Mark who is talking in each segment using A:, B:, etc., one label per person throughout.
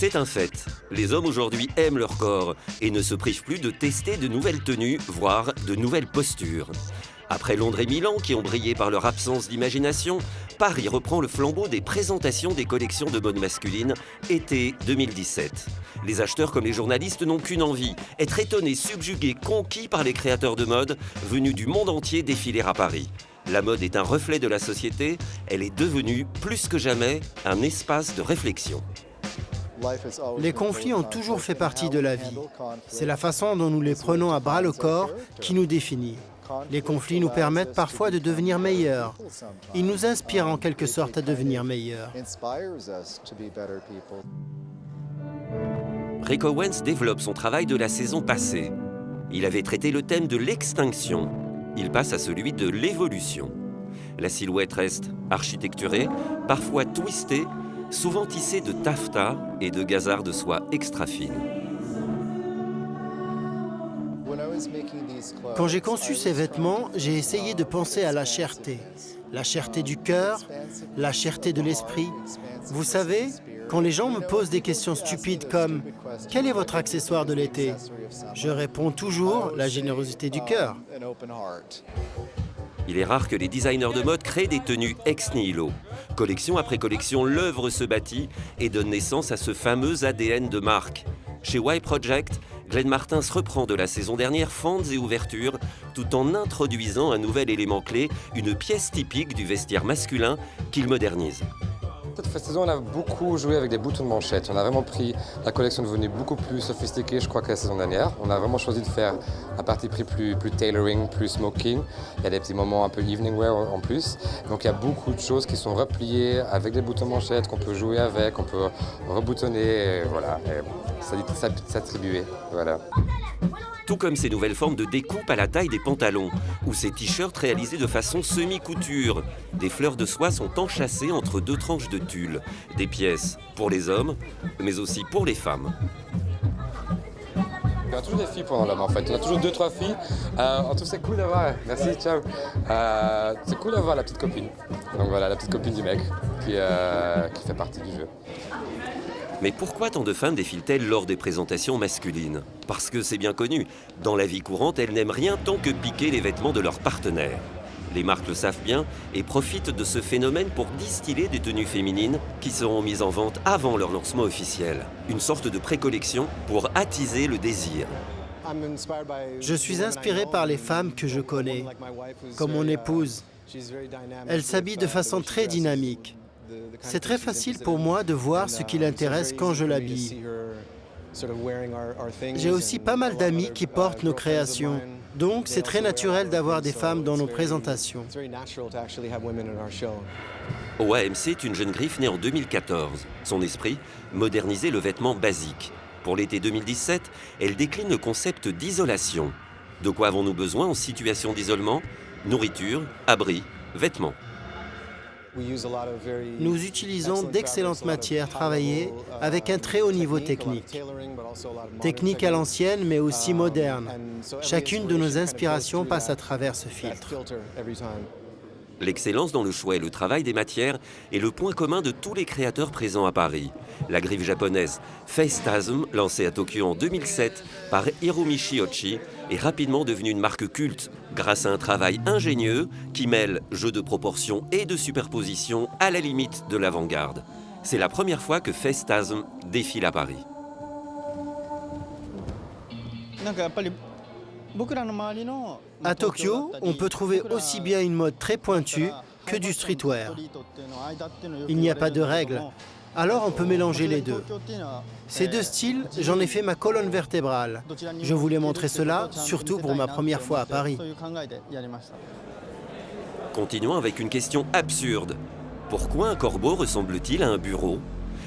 A: C'est un fait. Les hommes aujourd'hui aiment leur corps et ne se privent plus de tester de nouvelles tenues, voire de nouvelles postures. Après Londres et Milan, qui ont brillé par leur absence d'imagination, Paris reprend le flambeau des présentations des collections de mode masculine été 2017. Les acheteurs comme les journalistes n'ont qu'une envie, être étonnés, subjugués, conquis par les créateurs de mode venus du monde entier défiler à Paris. La mode est un reflet de la société, elle est devenue, plus que jamais, un espace de réflexion.
B: Les conflits ont toujours fait partie de la vie. C'est la façon dont nous les prenons à bras le corps qui nous définit. Les conflits nous permettent parfois de devenir meilleurs. Ils nous inspirent en quelque sorte à devenir meilleurs.
A: Rick Owens développe son travail de la saison passée. Il avait traité le thème de l'extinction. Il passe à celui de l'évolution. La silhouette reste architecturée, parfois twistée, souvent tissée de taffetas et de gazard de soie extra fine.
B: Quand j'ai conçu ces vêtements, j'ai essayé de penser à la cherté du cœur, la cherté de l'esprit. Vous savez, quand les gens me posent des questions stupides comme « Quel est votre accessoire de l'été ?» je réponds toujours « La générosité du cœur ».
A: Il est rare que les designers de mode créent des tenues ex nihilo. Collection après collection, l'œuvre se bâtit et donne naissance à ce fameux ADN de marque. Chez Y Project, Glenn Martins reprend de la saison dernière fentes et ouvertures, tout en introduisant un nouvel élément clé, une pièce typique du vestiaire masculin qu'il modernise.
C: Cette saison, on a beaucoup joué avec des boutons de manchette. On a vraiment pris la collection devenue beaucoup plus sophistiquée, je crois, que la saison dernière. On a vraiment choisi de faire un parti pris plus tailoring, plus smoking. Il y a des petits moments un peu evening wear en plus. Donc il y a beaucoup de choses qui sont repliées avec des boutons de manchette qu'on peut jouer avec, on peut reboutonner, et voilà. Et ça dit s'attribuer, voilà.
A: Tout comme ces nouvelles formes de découpe à la taille des pantalons, ou ces t-shirts réalisés de façon semi-couture. Des fleurs de soie sont enchâssées entre deux tranches de tulle, des pièces pour les hommes, mais aussi pour les femmes.
C: Il y a toujours des filles pendant l'homme en fait, on a toujours 2-3 filles. En tout cas, c'est cool d'avoir, merci, ciao. C'est cool d'avoir la petite copine. Donc voilà, la petite copine du mec qui fait partie du jeu.
A: Mais pourquoi tant de femmes défilent-elles lors des présentations masculines? Parce que c'est bien connu, dans la vie courante, elles n'aiment rien tant que piquer les vêtements de leurs partenaires. Les marques le savent bien et profitent de ce phénomène pour distiller des tenues féminines qui seront mises en vente avant leur lancement officiel. Une sorte de pré-collection pour attiser le désir.
B: Je suis inspiré par les femmes que je connais, comme mon épouse. Elle s'habille de façon très dynamique. C'est très facile pour moi de voir ce qui l'intéresse quand je l'habille. J'ai aussi pas mal d'amis qui portent nos créations, donc c'est très naturel d'avoir des femmes dans nos présentations.
A: OAMC est une jeune griffe née en 2014. Son esprit, moderniser le vêtement basique. Pour l'été 2017, elle décline le concept d'isolation. De quoi avons-nous besoin en situation d'isolement? Nourriture, abri, vêtements.
B: Nous utilisons d'excellentes matières travaillées avec un très haut niveau technique. Technique à l'ancienne, mais aussi moderne. Chacune de nos inspirations passe à travers ce filtre.
A: L'excellence dans le choix et le travail des matières est le point commun de tous les créateurs présents à Paris. La griffe japonaise Phasetasm, lancée à Tokyo en 2007 par Hiromichi Ochi, est rapidement devenue une marque culte grâce à un travail ingénieux qui mêle jeu de proportions et de superposition à la limite de l'avant-garde. C'est la première fois que Phasetasm défile à Paris.
B: À Tokyo, on peut trouver aussi bien une mode très pointue que du streetwear. Il n'y a pas de règle, alors on peut mélanger les deux. Ces deux styles, j'en ai fait ma colonne vertébrale. Je voulais montrer cela, surtout pour ma première fois à Paris.
A: Continuons avec une question absurde. Pourquoi un corbeau ressemble-t-il à un bureau?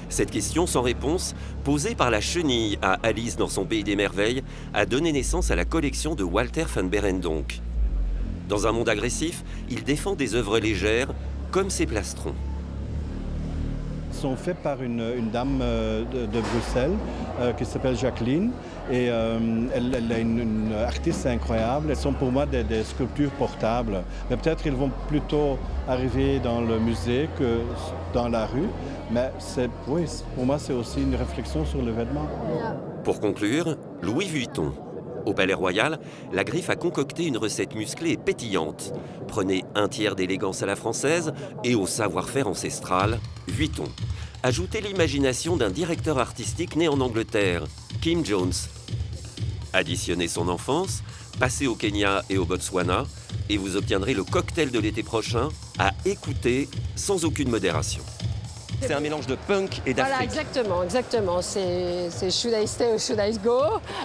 A: Cette question sans réponse, posée par la chenille à Alice dans son pays des merveilles, a donné naissance à la collection de Walter van Beirendonck. Dans un monde agressif, il défend des œuvres légères, comme ses plastrons.
D: sont faits par une dame de Bruxelles qui s'appelle Jacqueline. Et elle est une artiste incroyable. Elles sont pour moi des sculptures portables. Mais peut-être ils vont plutôt arriver dans le musée que dans la rue. Mais oui, pour moi, c'est aussi une réflexion sur le vêtement.
A: Pour conclure, Louis Vuitton. Au Palais Royal, la Griffe a concocté une recette musclée et pétillante. Prenez un tiers d'élégance à la française et au savoir-faire ancestral, Vuitton. Ajoutez l'imagination d'un directeur artistique né en Angleterre, Kim Jones. Additionnez son enfance, passez au Kenya et au Botswana et vous obtiendrez le cocktail de l'été prochain à écouter sans aucune modération. C'est un mélange de punk et d'Afrique.
E: Voilà, exactement. C'est Should I Stay or Should I Go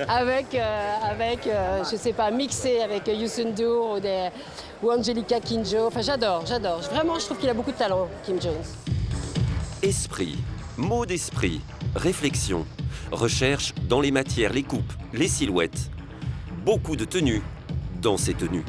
E: avec je sais pas, mixé avec Youssou N'Dour ou Angelica Kidjo. Enfin, j'adore. Vraiment, je trouve qu'il a beaucoup de talent, Kim Jones.
A: Esprit, mot d'esprit, réflexion, recherche dans les matières, les coupes, les silhouettes. Beaucoup de tenues dans ces tenues.